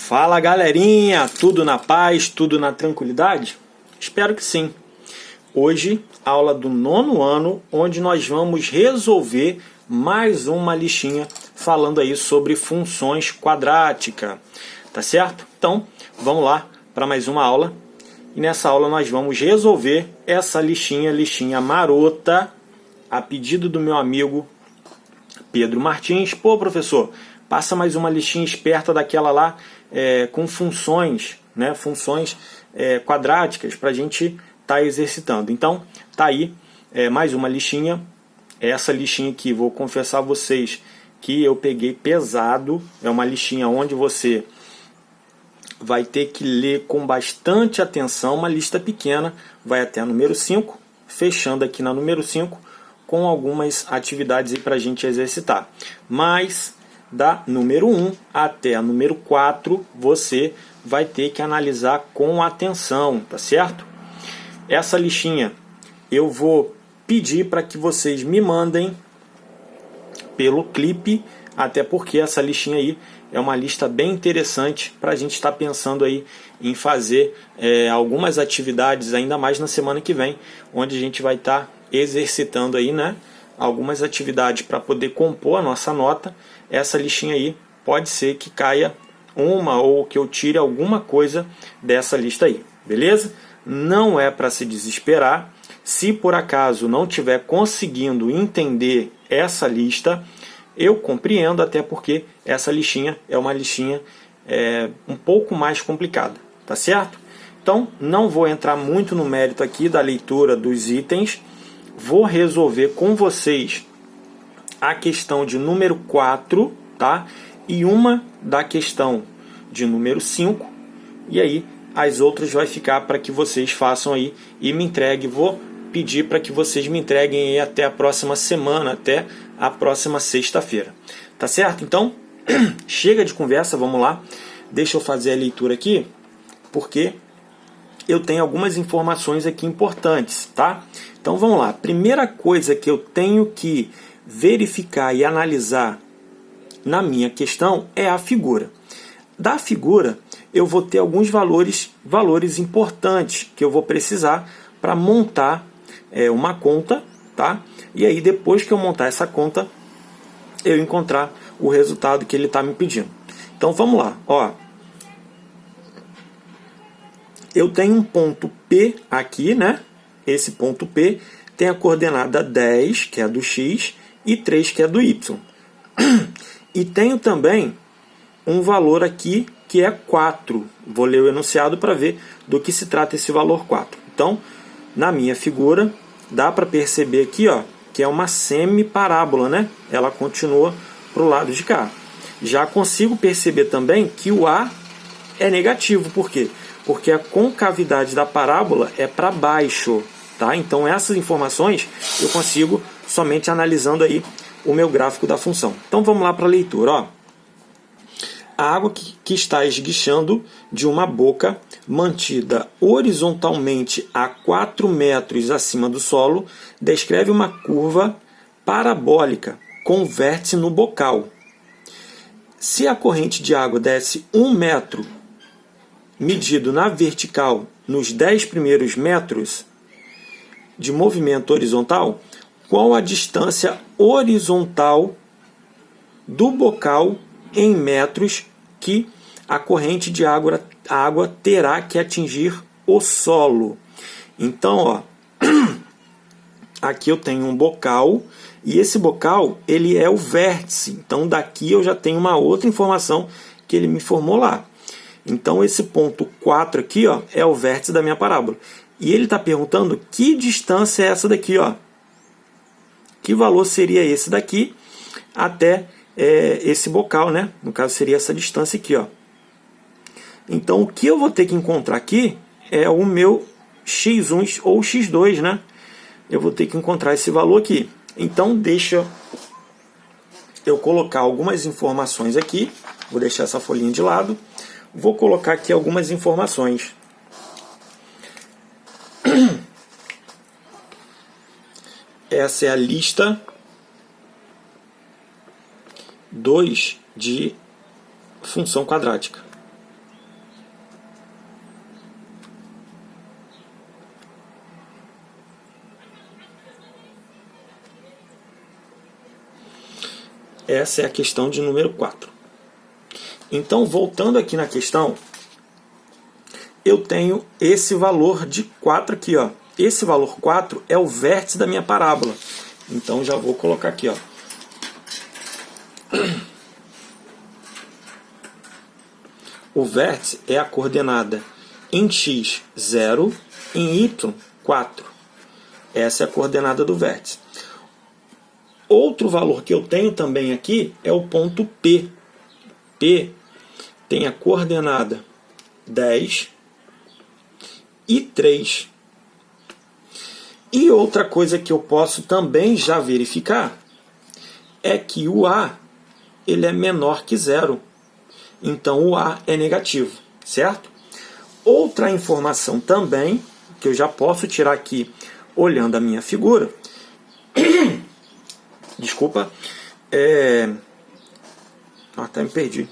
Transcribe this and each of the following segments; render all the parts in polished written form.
Fala galerinha, tudo na paz, tudo na tranquilidade? Espero que sim. Hoje, aula do 9º ano, onde nós vamos resolver mais uma listinha falando aí sobre funções quadráticas, tá certo? Então, vamos lá para mais uma aula. E nessa aula nós vamos resolver essa listinha marota, a pedido do meu amigo Pedro Martins. Pô, professor, passa mais uma listinha esperta daquela lá com funções, né? Funções quadráticas para a gente estar exercitando. Então, tá aí mais uma listinha. Essa listinha aqui, vou confessar a vocês que eu peguei pesado. É uma listinha onde você vai ter que ler com bastante atenção, uma lista pequena, vai até a número 5, fechando aqui na número 5, com algumas atividades para a gente exercitar. Mas da número 1 até a número 4, você vai ter que analisar com atenção, tá certo? Essa listinha eu vou pedir para que vocês me mandem pelo clipe, até porque essa listinha aí é uma lista bem interessante para a gente estar pensando aí em fazer algumas atividades, ainda mais na semana que vem, onde a gente vai estar exercitando aí, né, algumas atividades para poder compor a nossa nota. Essa listinha aí pode ser que caia uma ou que eu tire alguma coisa dessa lista aí, beleza? Não é para se desesperar. Se por acaso não estiver conseguindo entender essa lista, eu compreendo, até porque essa listinha é uma listinha um pouco mais complicada, tá certo? Então, não vou entrar muito no mérito aqui da leitura dos itens. Vou resolver com vocês a questão de número 4, tá? E uma da questão de número 5. E aí, as outras vai ficar para que vocês façam aí e me entreguem. Vou pedir para que vocês me entreguem aí até a próxima semana, até a próxima sexta-feira. Tá certo? Então, chega de conversa, vamos lá. Deixa eu fazer a leitura aqui, porque eu tenho algumas informações aqui importantes, tá? Então vamos lá. Primeira coisa que eu tenho que verificar e analisar na minha questão é a figura. Da figura, eu vou ter alguns valores importantes que eu vou precisar para montar uma conta, tá? E aí, depois que eu montar essa conta, eu encontrar o resultado que ele está me pedindo. Então vamos lá, ó. Eu tenho um ponto P aqui, né? Esse ponto P tem a coordenada 10, que é a do x, e 3, que é do y. E tenho também um valor aqui, que é 4. Vou ler o enunciado para ver do que se trata esse valor 4. Então, na minha figura, dá para perceber aqui, ó, que é uma semiparábola, né? Ela continua para o lado de cá. Já consigo perceber também que o A é negativo. Por quê? Porque a concavidade da parábola é para baixo, tá? Então essas informações eu consigo somente analisando aí o meu gráfico da função. Então vamos lá para a leitura, ó. A água que está esguichando de uma boca mantida horizontalmente a 4 metros acima do solo descreve uma curva parabólica com vértice no bocal. Se a corrente de água desce 1 metro medido na vertical nos 10 primeiros metros de movimento horizontal, qual a distância horizontal do bocal em metros que a corrente de água terá que atingir o solo? Então, ó, aqui eu tenho um bocal e esse bocal ele é o vértice. Então daqui eu já tenho uma outra informação que ele me informou lá. Então esse ponto 4 aqui, ó, é o vértice da minha parábola. E ele está perguntando que distância é essa daqui, ó. Que valor seria esse daqui até esse bocal, né? No caso seria essa distância aqui, ó. Então o que eu vou ter que encontrar aqui é o meu x1 ou x2, né? Eu vou ter que encontrar esse valor aqui. Então deixa eu colocar algumas informações aqui. Vou deixar essa folhinha de lado. Vou colocar aqui algumas informações. Essa é a lista 2 de função quadrática. Essa é a questão de número 4. Então, voltando aqui na questão, eu tenho esse valor de 4 aqui, ó. Esse valor 4 é o vértice da minha parábola. Então, já vou colocar aqui, ó. O vértice é a coordenada em x, 0, em y, 4. Essa é a coordenada do vértice. Outro valor que eu tenho também aqui é o ponto P. P tem a coordenada 10 e 3. E outra coisa que eu posso também já verificar é que o A ele é menor que 0. Então o A é negativo, certo? Outra informação também que eu já posso tirar aqui olhando a minha figura, desculpa, até me perdi.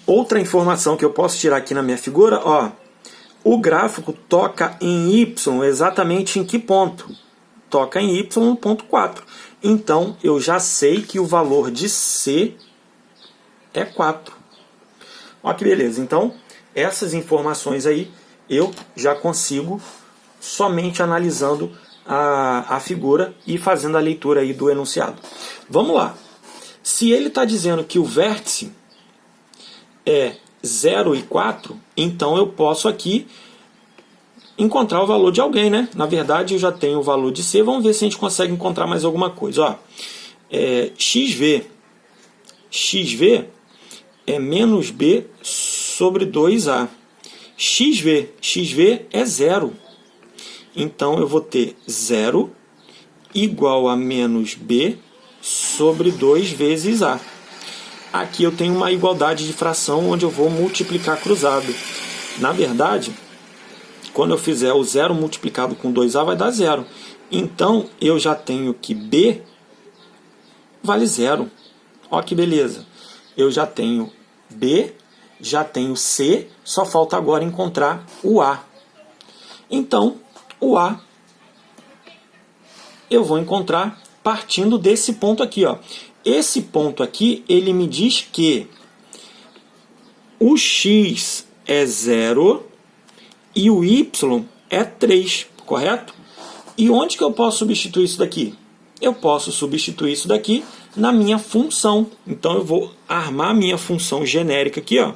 Outra informação que eu posso tirar aqui na minha figura, ó, o gráfico toca em Y exatamente em que ponto? Toca em Y no ponto 4. Então eu já sei que o valor de C é 4. Olha que beleza. Então, essas informações aí eu já consigo somente analisando a figura e fazendo a leitura aí do enunciado. Vamos lá. Se ele está dizendo que o vértice é 0 e 4, então eu posso aqui encontrar o valor de alguém, né? Na verdade, eu já tenho o valor de C. Vamos ver se a gente consegue encontrar mais alguma coisa. Ó, XV. XV é menos B sobre 2A. XV. XV é 0. Então, eu vou ter 0 igual a menos B sobre 2 vezes A. Aqui eu tenho uma igualdade de fração onde eu vou multiplicar cruzado. Na verdade, quando eu fizer o 0 multiplicado com 2A, vai dar 0. Então, eu já tenho que B vale 0. Olha que beleza. Eu já tenho B, já tenho C, só falta agora encontrar o A. Então, o A eu vou encontrar partindo desse ponto aqui, ó. Esse ponto aqui, ele me diz que o X é 0 e o Y é 3, correto? E onde que eu posso substituir isso daqui? Eu posso substituir isso daqui na minha função. Então, eu vou armar a minha função genérica aqui, ó.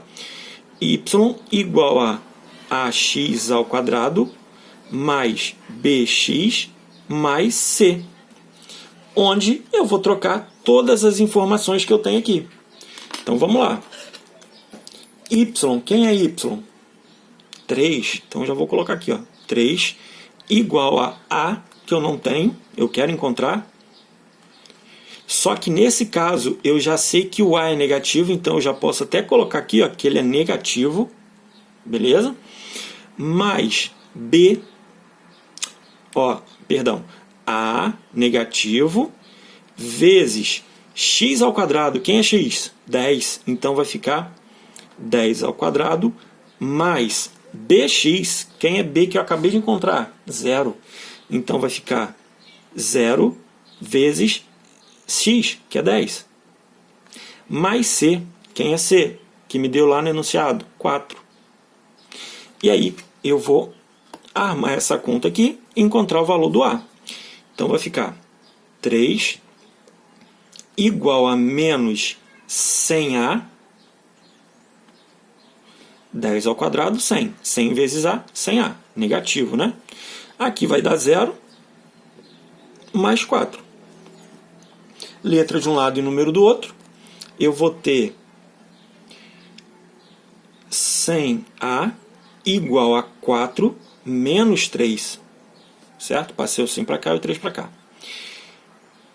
Y igual a ax ao quadrado mais bx mais c. Onde eu vou trocar todas as informações que eu tenho aqui. Então, vamos lá. Y, quem é Y? 3. Então, já vou colocar aqui, ó. 3 igual a, que eu não tenho, eu quero encontrar. Só que nesse caso, eu já sei que o A é negativo, então eu já posso até colocar aqui, ó, que ele é negativo. Beleza? Mais B, ó, perdão, A negativo vezes x ao quadrado. Quem é x? 10. Então vai ficar 10 ao quadrado mais bx. Quem é b que eu acabei de encontrar? 0. Então vai ficar 0 vezes x, que é 10. Mais c. Quem é c? Que me deu lá no enunciado? 4. E aí eu vou armar essa conta aqui e encontrar o valor do A. Então vai ficar 3 igual a menos 100A. 10 ao quadrado, 100. 100 vezes A, 100A. Negativo, né? Aqui vai dar 0 mais 4. Letra de um lado e número do outro. Eu vou ter 100A igual a 4 menos 3. Certo? Passei o 100 para cá e o 3 para cá.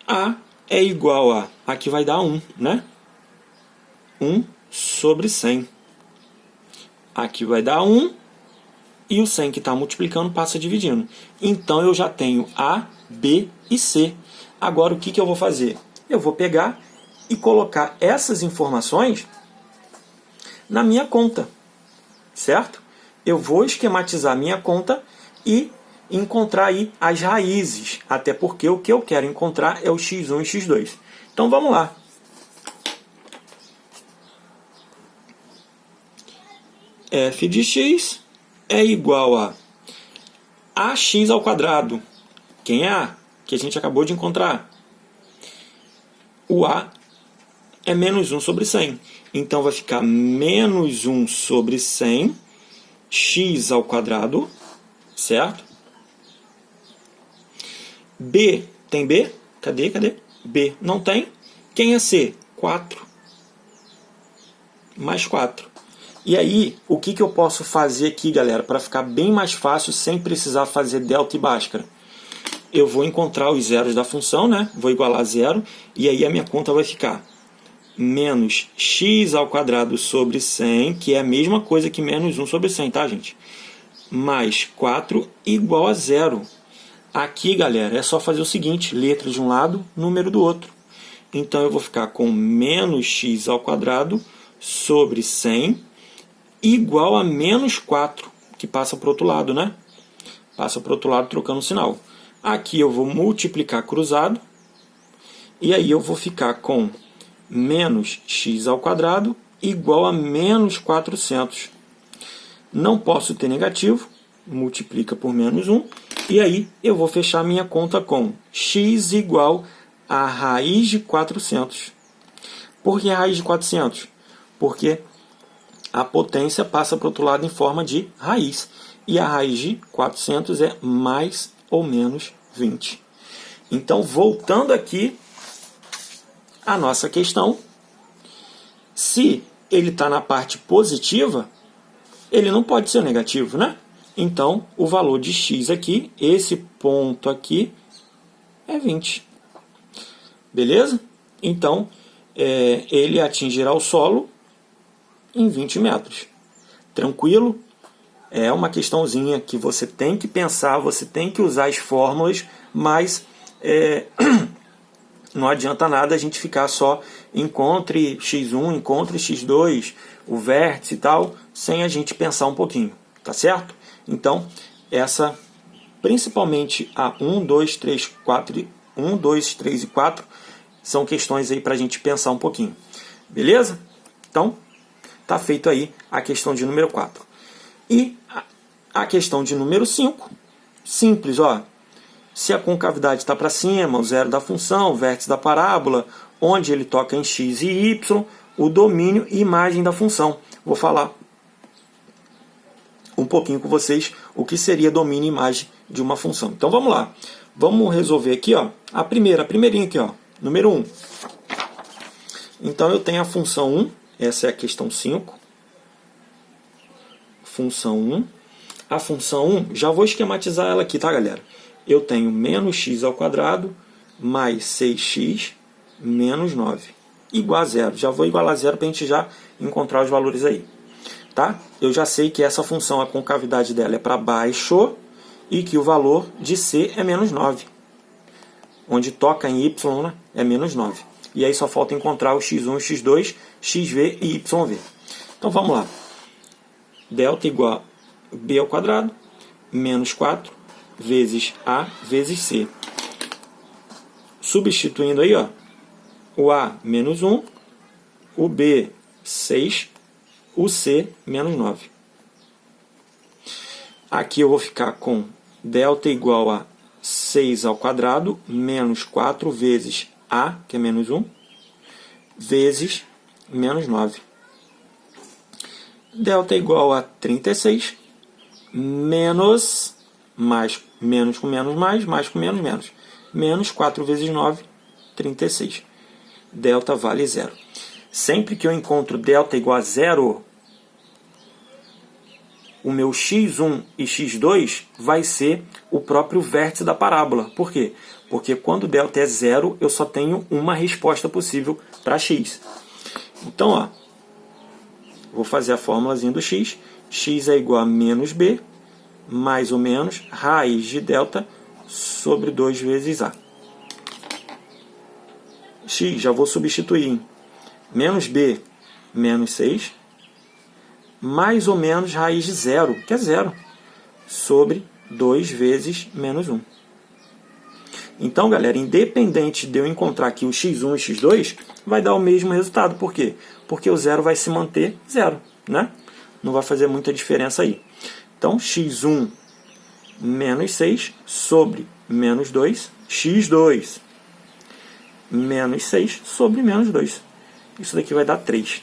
A é igual a... Aqui vai dar 1, né? 1 sobre 100. Aqui vai dar 1. E o 100 que está multiplicando passa dividindo. Então, eu já tenho A, B e C. Agora, o que eu vou fazer? Eu vou pegar e colocar essas informações na minha conta. Certo? Eu vou esquematizar a minha conta e encontrar aí as raízes, até porque o que eu quero encontrar é o x1 e x2. Então vamos lá. F de x é igual a ax ao quadrado. Quem é A? Que a gente acabou de encontrar. O A é menos 1 sobre 100. Então vai ficar menos 1 sobre 100 x ao quadrado, certo? B, tem B? Cadê? B não tem. Quem é C? 4. Mais 4. E aí, o que eu posso fazer aqui, galera, para ficar bem mais fácil, sem precisar fazer delta e bhaskara? Eu vou encontrar os zeros da função, né? Vou igualar a zero, e aí a minha conta vai ficar menos x ao quadrado sobre 100, que é a mesma coisa que menos 1 sobre 100, tá, gente? Mais 4 igual a zero. Aqui, galera, é só fazer o seguinte, letra de um lado, número do outro. Então, eu vou ficar com menos x ao quadrado sobre 100 igual a menos 4, que passa para o outro lado, né? Passa para o outro lado trocando o sinal. Aqui eu vou multiplicar cruzado, e aí eu vou ficar com menos x ao quadrado igual a menos 400. Não posso ter negativo, multiplica por menos 1, e aí eu vou fechar a minha conta com x igual a raiz de 400. Por que a raiz de 400? Porque a potência passa para o outro lado em forma de raiz. E a raiz de 400 é mais ou menos 20. Então, voltando aqui à nossa questão, se ele está na parte positiva, ele não pode ser negativo, né? Então, o valor de x aqui, esse ponto aqui, é 20. Beleza? Então, ele atingirá o solo em 20 metros. Tranquilo? É uma questãozinha que você tem que pensar, você tem que usar as fórmulas, mas não adianta nada a gente ficar só encontre x1, encontre x2, o vértice e tal, sem a gente pensar um pouquinho, tá certo? Então, principalmente a 1, 2, 3, 4, 1, 2, 3 e 4, são questões aí para a gente pensar um pouquinho. Beleza? Então, tá feito aí a questão de número 4. E a questão de número 5, simples, ó. Se a concavidade está para cima, o zero da função, o vértice da parábola, onde ele toca em x e y, o domínio e imagem da função. Vou falar um pouquinho com vocês o que seria domínio e imagem de uma função. Então vamos lá. Vamos resolver aqui, ó, a primeirinha aqui, ó, número 1. Então eu tenho a função 1, essa é a questão 5. Função 1. A função 1, já vou esquematizar ela aqui, tá, galera? Eu tenho menos x ao quadrado mais 6x menos 9 igual a zero. Já vou igualar a zero para a gente já encontrar os valores aí. Tá? Eu já sei que essa função, a concavidade dela é para baixo e que o valor de c é menos 9. Onde toca em y, né, é menos 9. E aí só falta encontrar o x1, x2, xv e yv. Então vamos lá. Delta igual a b ao quadrado menos 4 vezes a vezes c. Substituindo aí, ó, o a menos 1, o b 6, o c menos 9. Aqui eu vou ficar com delta igual a 6 ao quadrado menos 4 vezes a, que é menos 1, vezes menos 9. Delta igual a 36, menos, menos com menos mais com menos menos. Menos 4 vezes 9, 36. Delta vale zero. Sempre que eu encontro delta igual a zero, o meu x1 e x2 vai ser o próprio vértice da parábola. Por quê? Porque quando delta é zero, eu só tenho uma resposta possível para x. Então, ó, vou fazer a fórmulazinha do x. X é igual a menos b, mais ou menos, raiz de delta sobre 2 vezes a. X, já vou substituir em menos b, menos 6, mais ou menos raiz de zero, que é zero, sobre 2 vezes menos 1. Então, galera, independente de eu encontrar aqui o x1 e x2, vai dar o mesmo resultado. Por quê? Porque o zero vai se manter zero, né? Não vai fazer muita diferença aí. Então, x1 menos 6 sobre menos 2, x2 menos 6 sobre menos 2. Isso daqui vai dar 3.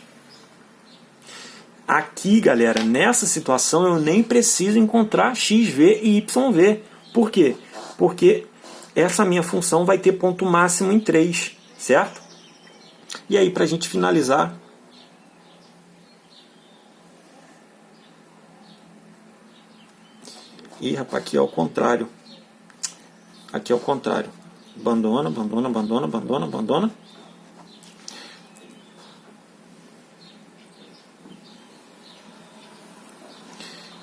Aqui, galera, nessa situação eu nem preciso encontrar xv e yv. Por quê? Porque essa minha função vai ter ponto máximo em 3, certo? E aí, para a gente finalizar, rapaz, aqui é o contrário. Aqui é o contrário. Abandona, abandona, abandona, abandona, abandona.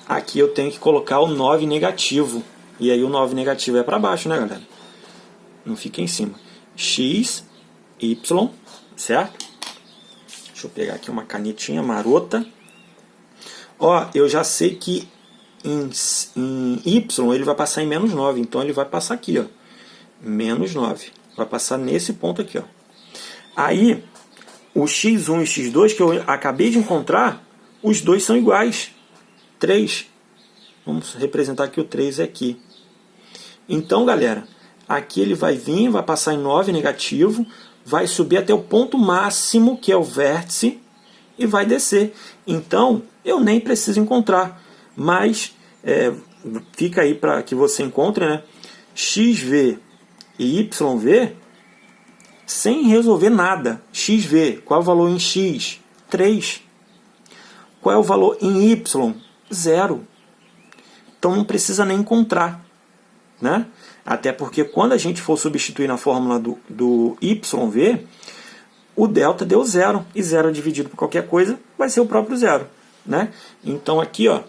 Aqui eu tenho que colocar o 9 negativo. E aí o 9 negativo é para baixo, né, galera? Não fica em cima. X, Y, certo? Deixa eu pegar aqui uma canetinha marota. Ó, eu já sei que em Y ele vai passar em menos 9. Então ele vai passar aqui, ó. Menos 9. Vai passar nesse ponto aqui, ó. Aí, o x1 e x2 que eu acabei de encontrar, os dois são iguais. 3. Vamos representar que o 3 é aqui. Então, galera, aqui ele vai vir, vai passar em 9 negativo, vai subir até o ponto máximo, que é o vértice, e vai descer. Então, eu nem preciso encontrar, mas fica aí para que você encontre, né? XV e YV, sem resolver nada. XV, qual é o valor em X? 3. Qual é o valor em Y? 0. Então não precisa nem encontrar, né? Até porque quando a gente for substituir na fórmula do YV, o delta deu 0. E 0 dividido por qualquer coisa vai ser o próprio 0, né? Então aqui, ó,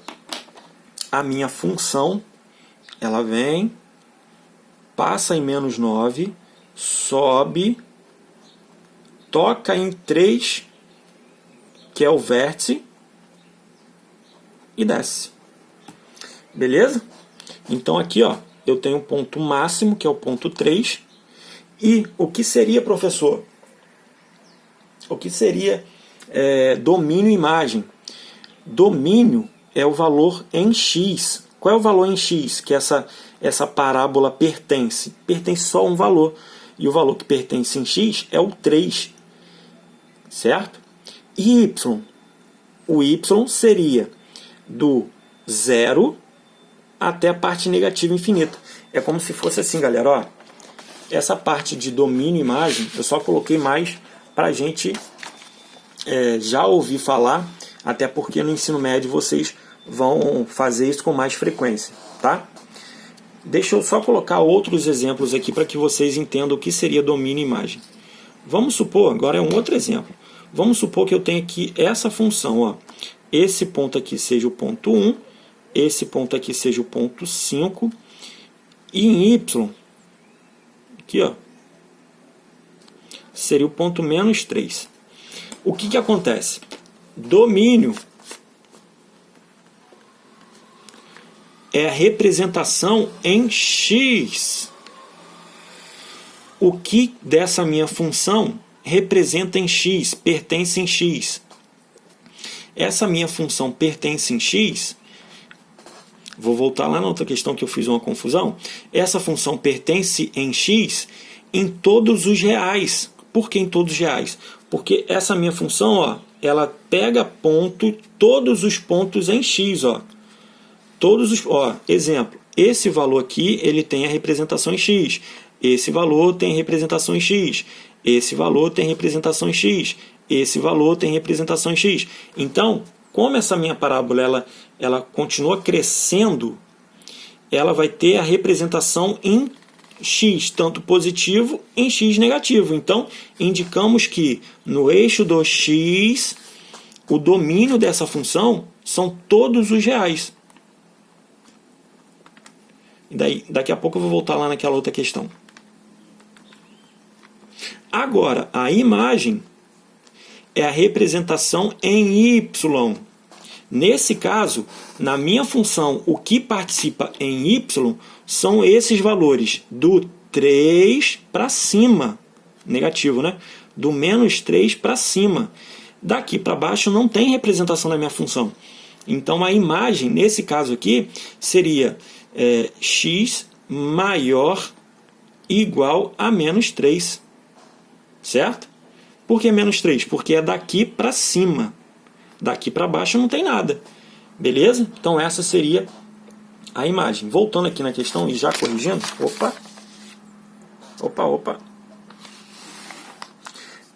a minha função, ela vem, passa em menos 9, sobe, toca em 3, que é o vértice, e desce. Beleza? Então aqui, ó, eu tenho o ponto máximo, que é o ponto 3. E o que seria, professor? O que seria domínio imagem? Domínio é o valor em x. Qual é o valor em x que essa parábola pertence? Pertence só a um valor. E o valor que pertence em x é o 3. Certo? E y? O y seria do 0 até a parte negativa infinita. É como se fosse assim, galera. Ó, essa parte de domínio imagem, eu só coloquei mais para a gente já ouvir falar, até porque no ensino médio vocês vão fazer isso com mais frequência, tá? Deixa eu só colocar outros exemplos aqui para que vocês entendam o que seria domínio imagem. Vamos supor, agora é um outro exemplo. Vamos supor que eu tenho aqui essa função, ó. Esse ponto aqui seja o ponto 1, esse ponto aqui seja o ponto 5, e em y, aqui, ó, seria o ponto menos 3. O que acontece? Domínio é a representação em x. O que dessa minha função representa em x, pertence em x. Essa minha função pertence em x. Vou voltar lá na outra questão que eu fiz uma confusão. Essa função pertence em x em todos os reais. Por que em todos os reais? Porque essa minha função, ó, ela pega todos os pontos em x, ó. Exemplo, esse valor aqui ele tem a representação em x. Esse valor tem representação em x. Esse valor tem representação em x. Esse valor tem representação em x. Então, como essa minha parábola ela continua crescendo, ela vai ter a representação em x, tanto positivo, em x negativo. Então, indicamos que no eixo do x, o domínio dessa função são todos os reais. Daqui a pouco eu vou voltar lá naquela outra questão. Agora, a imagem é a representação em y. Nesse caso, na minha função, o que participa em y são esses valores do 3 para cima, negativo, né? Do menos 3 para cima. Daqui para baixo não tem representação na minha função. Então a imagem, nesse caso aqui, seria x maior igual a menos 3. Certo? Por que menos 3? Porque é daqui para cima. Daqui para baixo não tem nada. Beleza? Então essa seria a imagem. Voltando aqui na questão e já corrigindo. Opa.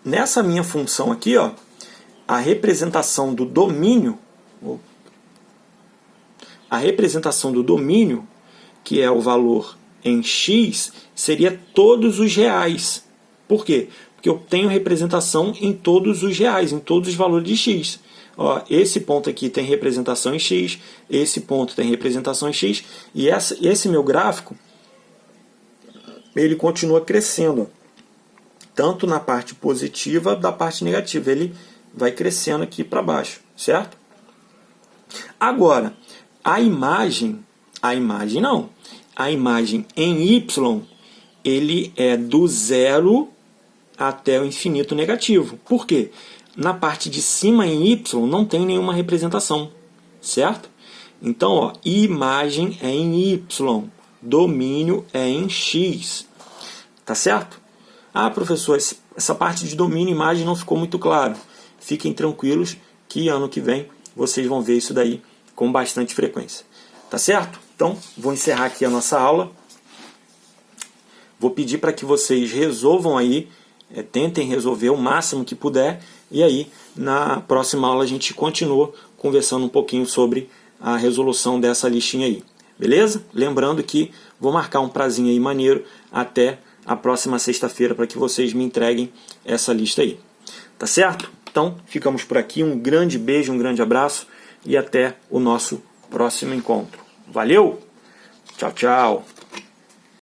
Nessa minha função aqui, ó, a representação do domínio, que é o valor em x, seria todos os reais. Por quê? Porque eu tenho representação em todos os reais, em todos os valores de x. Ó, esse ponto aqui tem representação em x, esse ponto tem representação em x, e esse meu gráfico, ele continua crescendo, tanto na parte positiva da parte negativa. Ele vai crescendo aqui para baixo, certo? Agora, a imagem em y, ele é do zero até o infinito negativo. Por quê? Na parte de cima em y não tem nenhuma representação, certo? Então, ó, imagem é em y, domínio é em x. Tá certo? Ah, professor, essa parte de domínio e imagem não ficou muito claro. Fiquem tranquilos que ano que vem vocês vão ver isso daí com bastante frequência. Tá certo? Então, vou encerrar aqui a nossa aula. Vou pedir para que vocês resolvam aí, tentem resolver o máximo que puder, e aí na próxima aula a gente continua conversando um pouquinho sobre a resolução dessa listinha aí. Beleza? Lembrando que vou marcar um prazinho aí maneiro até a próxima sexta-feira para que vocês me entreguem essa lista aí. Tá certo? Então, ficamos por aqui. Um grande beijo, um grande abraço e até o nosso próximo encontro. Valeu! Tchau, tchau!